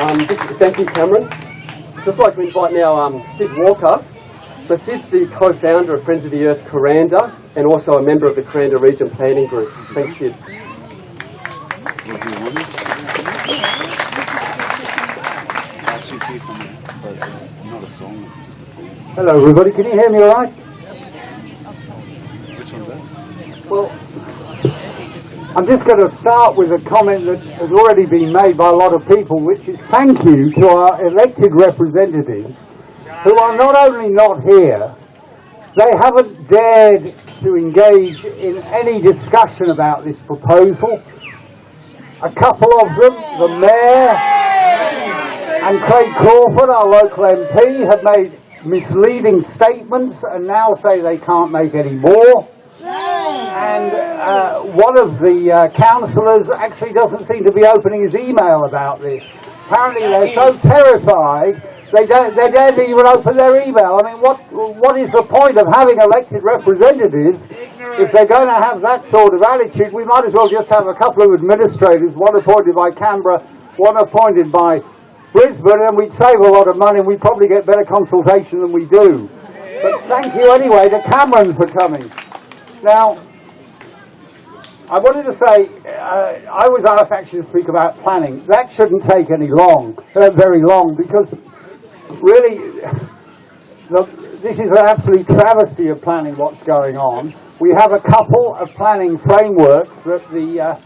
Thank you, Cameron. Just like to invite now Sid Walker. So Sid's the co-founder of Friends of the Earth Kuranda and also a member of the Kuranda Region Planning Group. Thanks, Sid. Hello everybody, can you hear me all right? Which one's that? Well, I'm just going to start with a comment that has already been made by a lot of people, which is thank you to our elected representatives who are not only not here, they haven't dared to engage in any discussion about this proposal. A couple of them, the Mayor and Craig Crawford, our local MP, have made misleading statements and now say they can't make any more. And one of the councillors actually doesn't seem to be opening his email about this. Apparently they're so terrified they don't even open their email. I mean, what is the point of having elected representatives if they're going to have that sort of attitude? We might as well just have a couple of administrators, one appointed by Canberra, one appointed by Brisbane, and we'd save a lot of money and we'd probably get better consultation than we do. But thank you anyway to Cameron for coming. Now, I wanted to say, I was asked actually to speak about planning. That shouldn't take very long, because really, this is an absolute travesty of planning what's going on. We have a couple of planning frameworks that the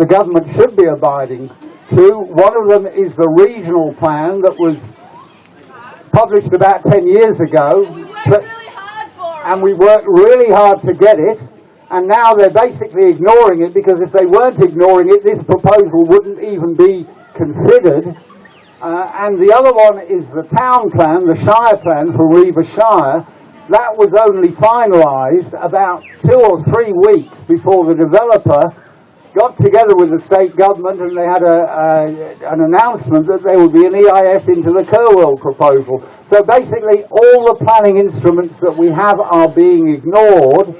government should be abiding to. One of them is the regional plan that was published about 10 years ago. And we worked really hard to get it, and now they're basically ignoring it, because if they weren't ignoring it, this proposal wouldn't even be considered. And the other one is the town plan, the Shire plan for Reeva Shire. That was only finalised about 2 or 3 weeks before the developer got together with the state government, and they had an announcement that there would be an EIS into the KUR-WORLD proposal. So basically all the planning instruments that we have are being ignored.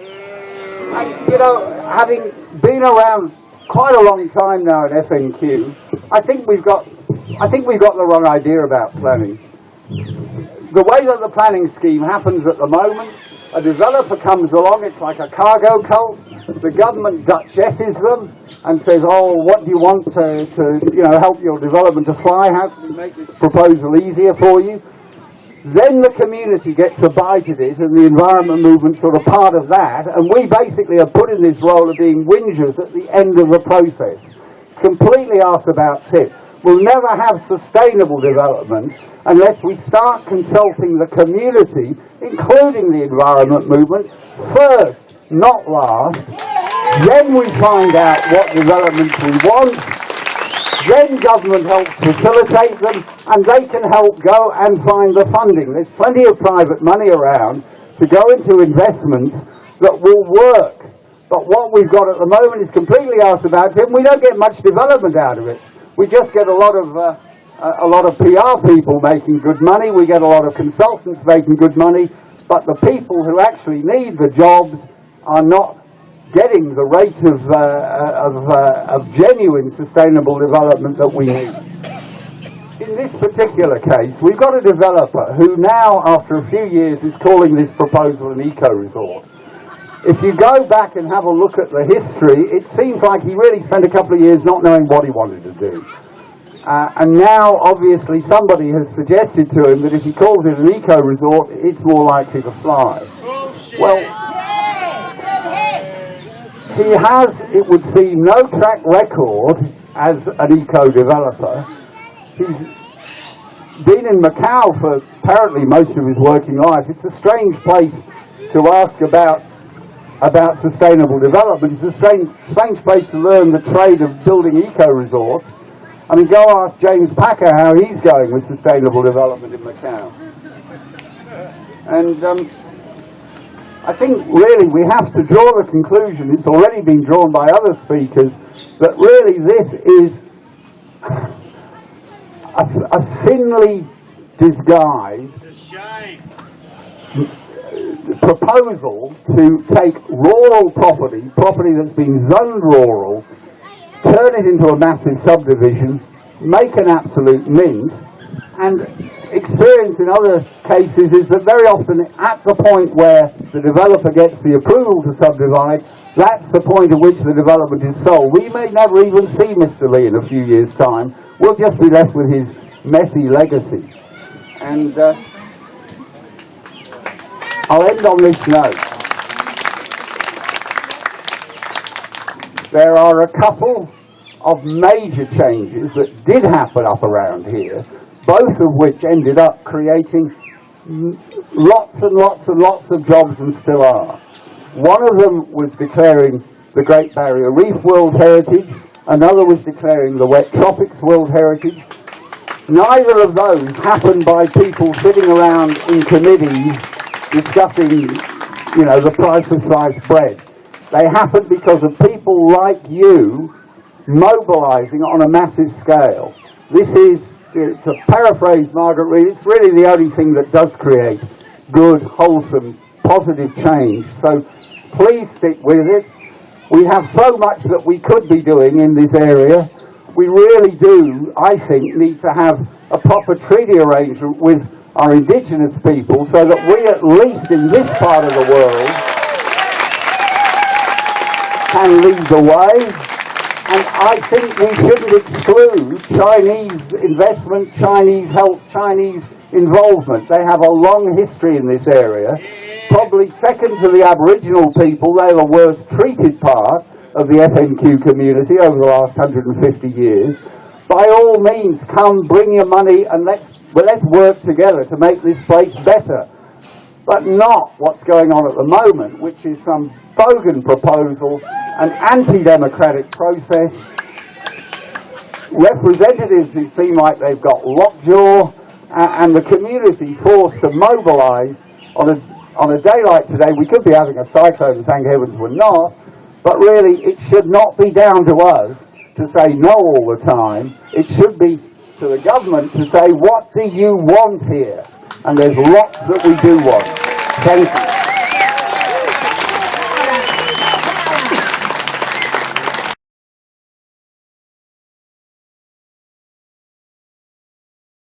And, you know, having been around quite a long time now at FNQ, I think we've got the wrong idea about planning. The way that the planning scheme happens at the moment, a developer comes along, it's like a cargo cult. The government duchesses them and says, oh, what do you want to help your development to fly? How can we make this proposal easier for you? Then the community gets a bite of it, and the environment movement's sort of part of that, and we basically are put in this role of being whingers at the end of the process. It's completely arse about tit. We'll never have sustainable development unless we start consulting the community, including the environment movement, first, not last. Then we find out what developments we want. Then government helps facilitate them, and they can help go and find the funding. There's plenty of private money around to go into investments that will work. But what we've got at the moment is completely arse about it, and we don't get much development out of it. We just get a lot of PR people making good money. We get a lot of consultants making good money, but the people who actually need the jobs are not getting the rate of genuine sustainable development that we need. In this particular case, we've got a developer who now, after a few years, is calling this proposal an eco-resort. If you go back and have a look at the history, it seems like he really spent a couple of years not knowing what he wanted to do. And now, obviously, somebody has suggested to him that if he calls it an eco-resort, it's more likely to fly. Well, he has, it would seem, no track record as an eco-developer. He's been in Macau for apparently most of his working life. It's a strange place to ask about sustainable development. It's a strange place to learn the trade of building eco-resorts. I mean, go ask James Packer how he's going with sustainable development in Macau. And I think really we have to draw the conclusion, it's already been drawn by other speakers, that really this is a thinly disguised proposal to take rural property that's been zoned rural, turn it into a massive subdivision, make an absolute mint, and experience in other cases is that very often at the point where the developer gets the approval to subdivide, that's the point at which the development is sold. We may never even see Mr. Lee in a few years' time. We'll just be left with his messy legacy. And I'll end on this note. There are a couple of major changes that did happen up around here, both of which ended up creating lots and lots and lots of jobs and still are. One of them was declaring the Great Barrier Reef World Heritage, another was declaring the Wet Tropics World Heritage. Neither of those happened by people sitting around in committees discussing, the price of sliced bread. They happened because of people like you mobilising on a massive scale. This is, to paraphrase Margaret Reed, it's really the only thing that does create good, wholesome, positive change. So please stick with it. We have so much that we could be doing in this area. We really do, I think, need to have a proper treaty arrangement with our indigenous people so that we, at least in this part of the world, can lead the way. And I think we shouldn't exclude Chinese investment, Chinese help, Chinese involvement. They have a long history in this area. Probably second to the Aboriginal people, they're the worst treated part of the FNQ community over the last 150 years. By all means, come, bring your money, and let's work together to make this place better. But not what's going on at the moment, which is some bogan proposal, an anti-democratic process, representatives who seem like they've got lockjaw, and the community forced to mobilise on a day like today. We could be having a cyclone, thank heavens we're not, but really it should not be down to us to say no all the time. It should be to the government to say, what do you want here? And there's lots that we do want. Thank you.